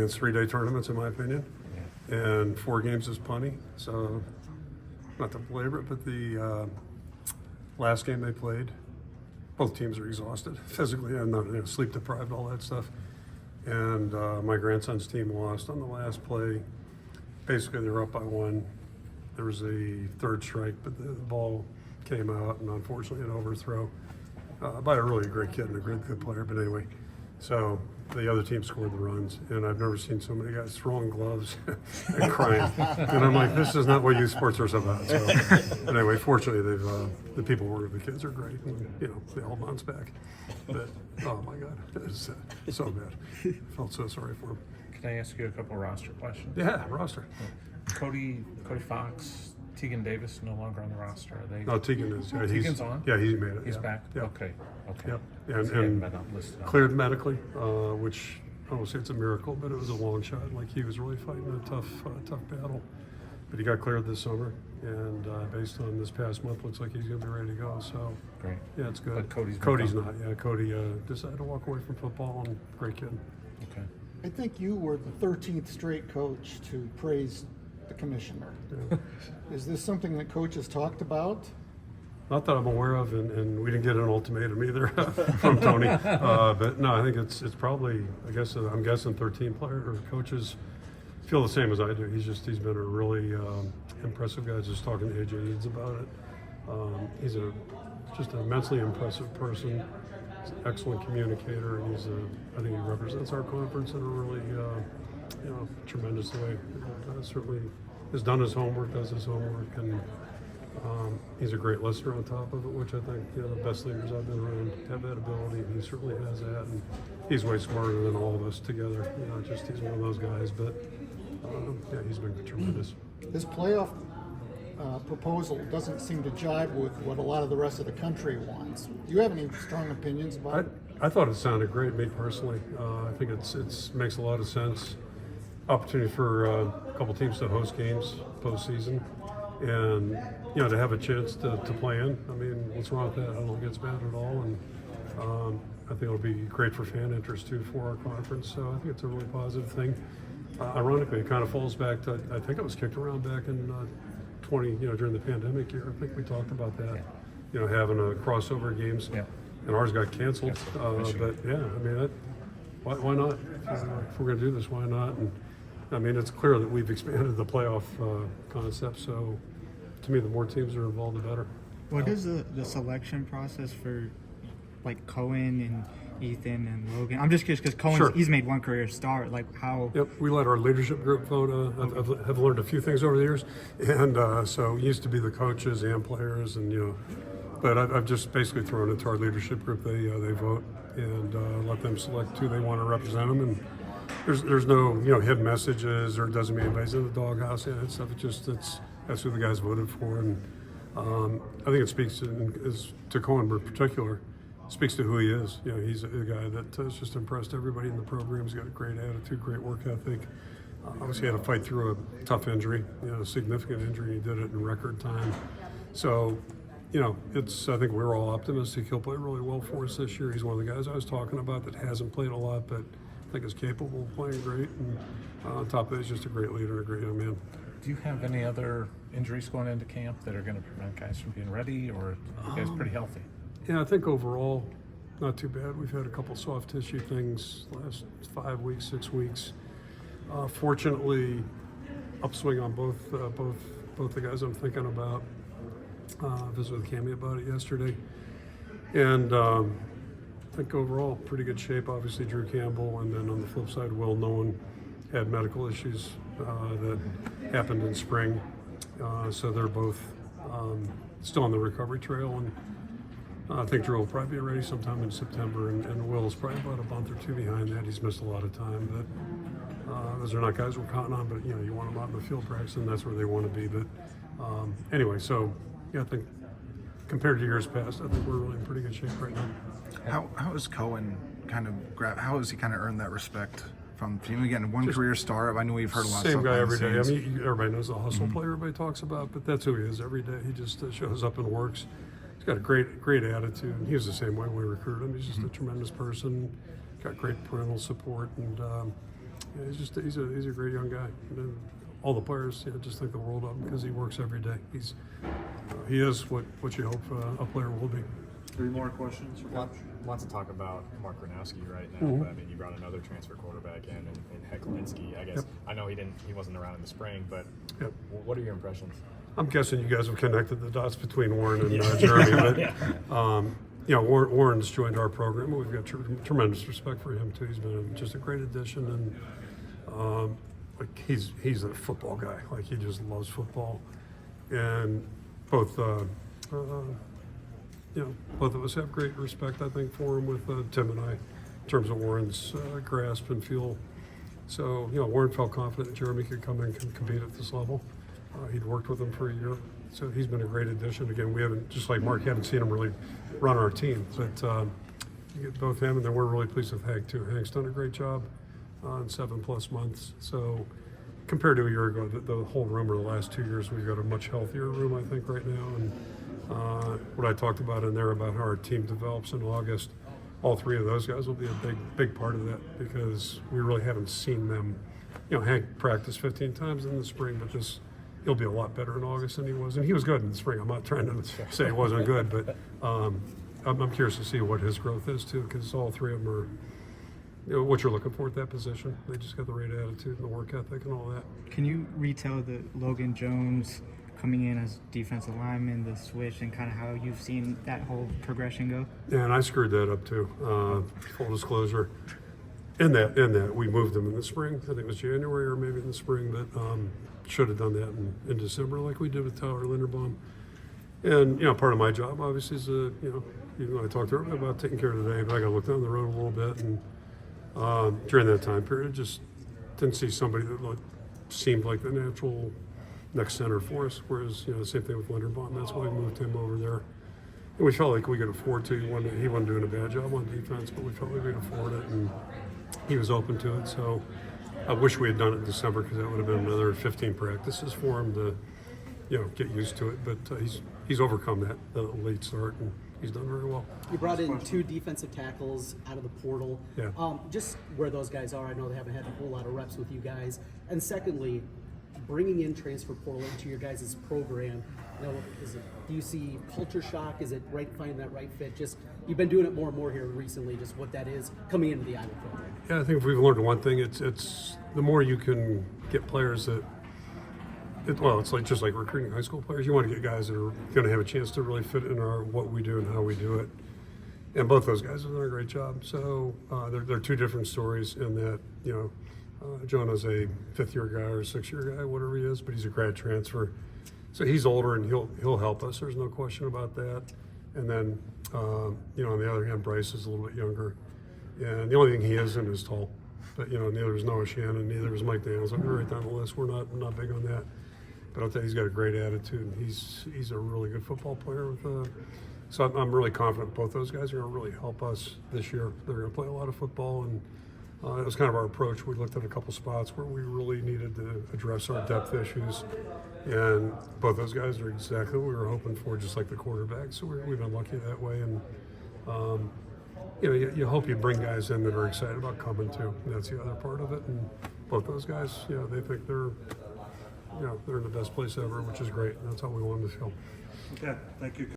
It's 3-day tournaments, in my opinion, and 4 games is plenty. So, not to belabor it, but the last game they played, both teams are exhausted physically and not sleep deprived, all that stuff. And my grandson's team lost on the last play. Basically, they were up by 1. There was a third strike, but the ball came out, and unfortunately, an overthrow by a really great kid and a great good player. But anyway, so the other team scored the runs, and I've never seen so many guys throwing gloves and crying. And I'm like, this is not what youth sports are about. So, but anyway, fortunately, the people who work with the kids are great, and they all bounce back. But oh my God, it's so bad. Felt so sorry for them. Can I ask you a couple roster questions? Yeah, roster. Cody Fox, Tegan Davis no longer on the roster. Are they? No, Tegan is. Tegan's on? Yeah, he made it. He's back? Yeah. Okay. Yep. So And listed cleared medically, which I won't say it's a miracle, but it was a long shot. Like, he was really fighting a tough battle. But he got cleared this summer, and based on this past month, looks like he's going to be ready to go. So, great. Yeah, it's good. But Cody's not. Yeah, Cody decided to walk away from football, and great kid. Okay. I think you were the 13th straight coach to praise the commissioner. Yeah. Is this something that coaches talked about? Not that I'm aware of, and we didn't get an ultimatum either from Tony. But no, I think it's probably, I'm guessing 13 players or coaches feel the same as I do. He's been a really impressive guy. Just talking to AJ Eads about it. He's just an immensely impressive person. He's an excellent communicator, and I think he represents our conference in a really tremendous way. And, certainly has done his homework, does his homework, and he's a great listener on top of it, which I think the best leaders I've been around have that ability, and he certainly has that. And he's way smarter than all of us together. He's one of those guys. But he's been tremendous. This playoff proposal doesn't seem to jive with what a lot of the rest of the country wants. Do you have any strong opinions about it? I thought it sounded great, me personally. I think it makes a lot of sense. Opportunity for a couple teams to host games postseason, and to have a chance to play in. I mean, what's wrong with that? I don't think it's bad at all, and I think it'll be great for fan interest too for our conference. So I think it's a really positive thing. Ironically, it kind of falls back to, I think it was kicked around back in 20, during the pandemic year. I think we talked about that. Having a crossover games, and ours got canceled. But yeah, I mean, why not? If we're going to do this, why not? And I mean, it's clear that we've expanded the playoff concept. So, to me, the more teams are involved, the better. What is the selection process for, like, Cohen and Ethan and Logan? I'm just curious because Cohen, he's made one career start. Like, how? Yep, we let our leadership group vote. I've learned a few things over the years, and so it used to be the coaches and players, and but I've just basically thrown it to our leadership group. They vote and let them select who they want to represent them. And there's no hidden messages, or it doesn't mean anybody's in the doghouse and that stuff. That's who the guys voted for, and I think it speaks to Cohen in particular. Speaks to who he is. He's a guy that has just impressed everybody in the program. He's got a great attitude, great work ethic. Obviously had to fight through a tough injury, a significant injury. He did it in record time. So, I think we're all optimistic he'll play really well for us this year. He's one of the guys I was talking about that hasn't played a lot, but I think is capable of playing great. And on top of that, he's just a great leader and a great young man. Do you have any other injuries going into camp that are going to prevent guys from being ready, or are you guys pretty healthy? Yeah, I think overall, not too bad. We've had a couple soft tissue things last 5 weeks, 6 weeks. Fortunately, upswing on both the guys I'm thinking about. Visited with Cammy about it yesterday, and I think overall pretty good shape. Obviously, Drew Campbell, and then on the flip side, Will Nolan had medical issues that happened in spring, so they're both still on the recovery trail, and I think Drew will probably be ready sometime in September, and Will's probably about a month or two behind that. He's missed a lot of time, but those are not guys we're counting on, but you want them out in the field practice, and that's where they want to be. But anyway, so I think compared to years past, I think we're really in pretty good shape right now. How is Cohen how has he earned that respect from the team? Again, one career star. I know we've heard a lot of stuff. Same guy every day. I mean, everybody knows the hustle player everybody talks about, but that's who he is every day. He just shows up and works. He's got a great attitude. He was the same way when we recruited him. He's just a tremendous person. Got great parental support, and Yeah, he's a great young guy. And all the players just think the world of him because he works every day. He is what you hope a player will be. 3 more questions for Coach? Lots to talk about Mark Gronowski right now, but I mean, you brought another transfer quarterback in Hecklinski. I guess Yep. I know he wasn't around in the spring, but Yep. what are your impressions? I'm guessing you guys have connected the dots between Warren and Jeremy, but Warren's joined our program. We've got tremendous respect for him too. He's been just a great addition, and like he's a football guy. Like he just loves football, and both both of us have great respect, I think, for him with Tim and I, in terms of Warren's grasp and feel. So, Warren felt confident that Jeremy could come in and compete at this level. He'd worked with him for a year, so he's been a great addition. Again, we haven't, just like Mark, haven't seen him really run our team, but you get both him, and then we're really pleased with Hank too. Hank's done a great job in 7+ months. So, compared to a year ago, the whole room, or the last 2 years, we've got a much healthier room, I think, right now. And what I talked about in there about how our team develops in August, all 3 of those guys will be a big part of that, because we really haven't seen them. Hank practiced 15 times in the spring, but he'll be a lot better in August than he was, and he was good in the spring. I'm not trying to say he wasn't good, but I'm curious to see what his growth is too, because all 3 of them are what you're looking for at that position. They just got the right attitude and the work ethic and all that. Can you retell the Logan Jones coming in as defensive lineman, the switch, and kind of how you've seen that whole progression go? Yeah, and I screwed that up too. Full disclosure. In that we moved him in the spring. I think it was January or maybe in the spring, but should have done that in December like we did with Tyler Linderbaum. And part of my job obviously is even though I talked earlier about taking care of the day, but I got to look down the road a little bit. And during that time period, just didn't see somebody that seemed like the natural next center for us. Whereas same thing with Linderbaum. That's why we moved him over there. And we felt like we could afford to. He wasn't doing a bad job on defense, but we felt like we could afford it, and he was open to it. So I wish we had done it in December, because that would have been another 15 practices for him to, get used to it. But he's overcome that late start, and he's done very well. You brought in 2 defensive tackles out of the portal. Yeah. Just where those guys are, I know they haven't had a whole lot of reps with you guys. And secondly, bringing in transfer portal into your guys' program, do you see culture shock? Is it finding that right fit? Just, you've been doing it more and more here recently, just what that is coming into the Iowa program. Yeah, I think if we've learned one thing, it's the more you can get players that, it's just like recruiting high school players. You want to get guys that are going to have a chance to really fit in what we do and how we do it. And both those guys have done a great job. So they're 2 different stories in that, Jonah's a 5th-year guy or a 6th-year guy, whatever he is, but he's a grad transfer. So he's older, and he'll help us. There's no question about that. And then, on the other hand, Bryce is a little bit younger. And the only thing he isn't is tall. But, neither is Noah Shannon, neither is Mike Daniels. I'm right down the list. We're not big on that. But I'll tell you, he's got a great attitude, and he's a really good football player. So I'm really confident both those guys are going to really help us this year. They're going to play a lot of football, and it was kind of our approach. We looked at a couple spots where we really needed to address our depth issues, and both those guys are exactly what we were hoping for, just like the quarterback. So we've been lucky that way, and you hope you bring guys in that are excited about coming too. And that's the other part of it. And both those guys, they think they're in the best place ever, which is great. And that's how we want them to feel. Okay, thank you.